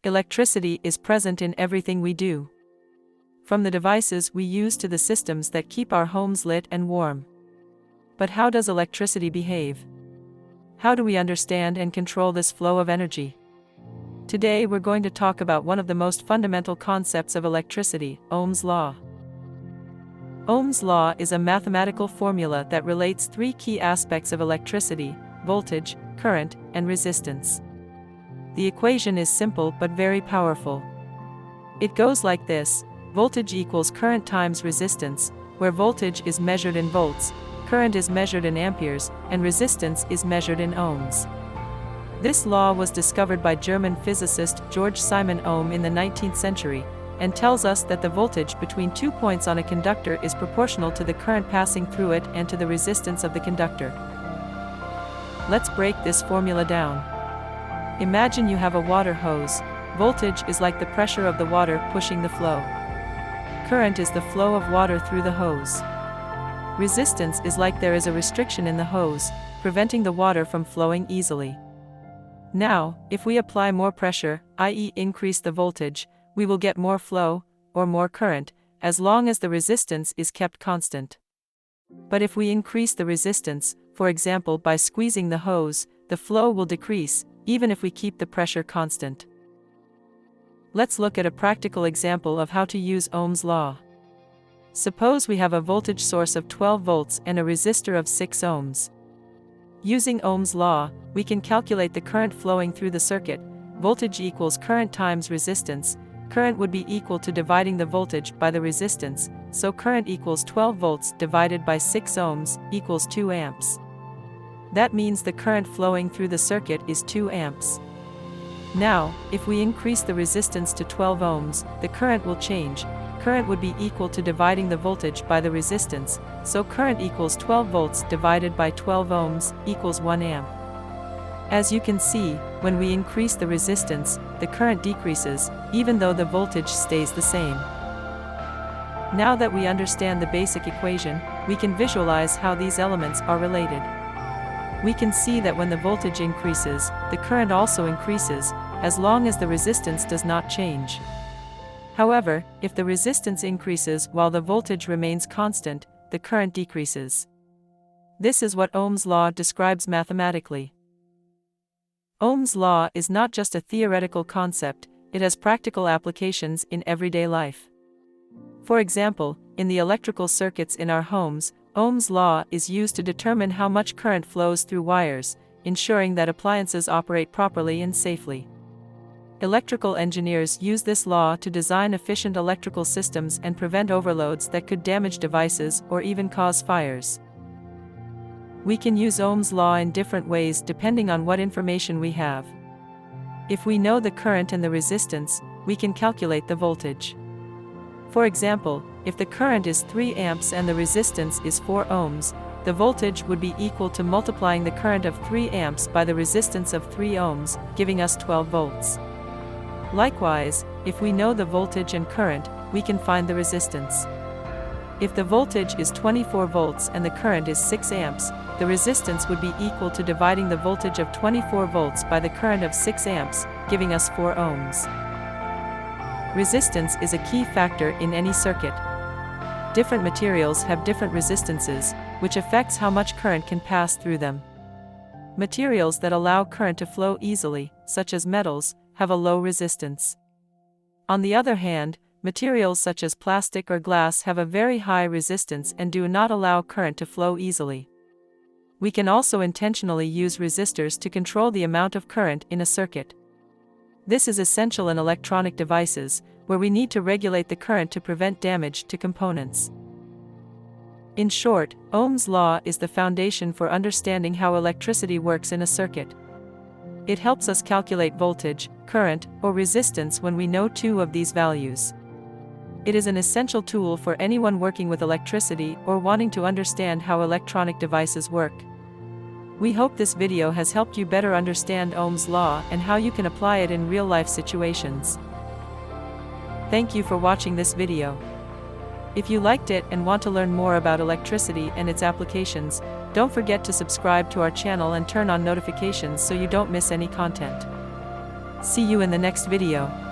Electricity is present in everything we do. From the devices we use to the systems that keep our homes lit and warm. But how does electricity behave? How do we understand and control this flow of energy? Today we're going to talk about one of the most fundamental concepts of electricity, Ohm's law. Ohm's law is a mathematical formula that relates three key aspects of electricity: voltage, current, and resistance. The equation is simple but very powerful. It goes like this: voltage equals current times resistance, where voltage is measured in volts, current is measured in amperes, and resistance is measured in ohms. This law was discovered by German physicist Georg Simon Ohm in the 19th century, and tells us that the voltage between 2 points on a conductor is proportional to the current passing through it and to the resistance of the conductor. Let's break this formula down. Imagine you have a water hose. Voltage is like the pressure of the water pushing the flow. Current is the flow of water through the hose. Resistance is like there is a restriction in the hose, preventing the water from flowing easily. Now, if we apply more pressure, i.e. increase the voltage, we will get more flow, or more current, as long as the resistance is kept constant. But if we increase the resistance, for example by squeezing the hose, the flow will decrease, even if we keep the pressure constant. Let's look at a practical example of how to use Ohm's law. Suppose we have a voltage source of 12 volts and a resistor of 6 ohms. Using Ohm's law, we can calculate the current flowing through the circuit. Voltage equals current times resistance. Current would be equal to dividing the voltage by the resistance, so current equals 12 volts divided by 6 ohms equals 2 amps. That means the current flowing through the circuit is 2 amps. Now, if we increase the resistance to 12 ohms, the current will change. Current would be equal to dividing the voltage by the resistance, so current equals 12 volts divided by 12 ohms equals 1 amp. As you can see, when we increase the resistance, the current decreases, even though the voltage stays the same. Now that we understand the basic equation, we can visualize how these elements are related. We can see that when the voltage increases, the current also increases, as long as the resistance does not change. However, if the resistance increases while the voltage remains constant, the current decreases. This is what Ohm's law describes mathematically. Ohm's law is not just a theoretical concept, it has practical applications in everyday life. For example, in the electrical circuits in our homes, Ohm's law is used to determine how much current flows through wires, ensuring that appliances operate properly and safely. Electrical engineers use this law to design efficient electrical systems and prevent overloads that could damage devices or even cause fires. We can use Ohm's law in different ways depending on what information we have. If we know the current and the resistance, we can calculate the voltage. For example, if the current is 3 amps and the resistance is 4 ohms, the voltage would be equal to multiplying the current of 3 amps by the resistance of 3 ohms, giving us 12 volts. Likewise, if we know the voltage and current, we can find the resistance. If the voltage is 24 volts and the current is 6 amps, the resistance would be equal to dividing the voltage of 24 volts by the current of 6 amps, giving us 4 ohms. Resistance is a key factor in any circuit. Different materials have different resistances, which affects how much current can pass through them. Materials that allow current to flow easily, such as metals, have a low resistance. On the other hand, materials such as plastic or glass have a very high resistance and do not allow current to flow easily. We can also intentionally use resistors to control the amount of current in a circuit. This is essential in electronic devices, where we need to regulate the current to prevent damage to components. In short, Ohm's law is the foundation for understanding how electricity works in a circuit. It helps us calculate voltage, current, or resistance when we know two of these values. It is an essential tool for anyone working with electricity or wanting to understand how electronic devices work. We hope this video has helped you better understand Ohm's law and how you can apply it in real-life situations. Thank you for watching this video. If you liked it and want to learn more about electricity and its applications, don't forget to subscribe to our channel and turn on notifications so you don't miss any content. See you in the next video.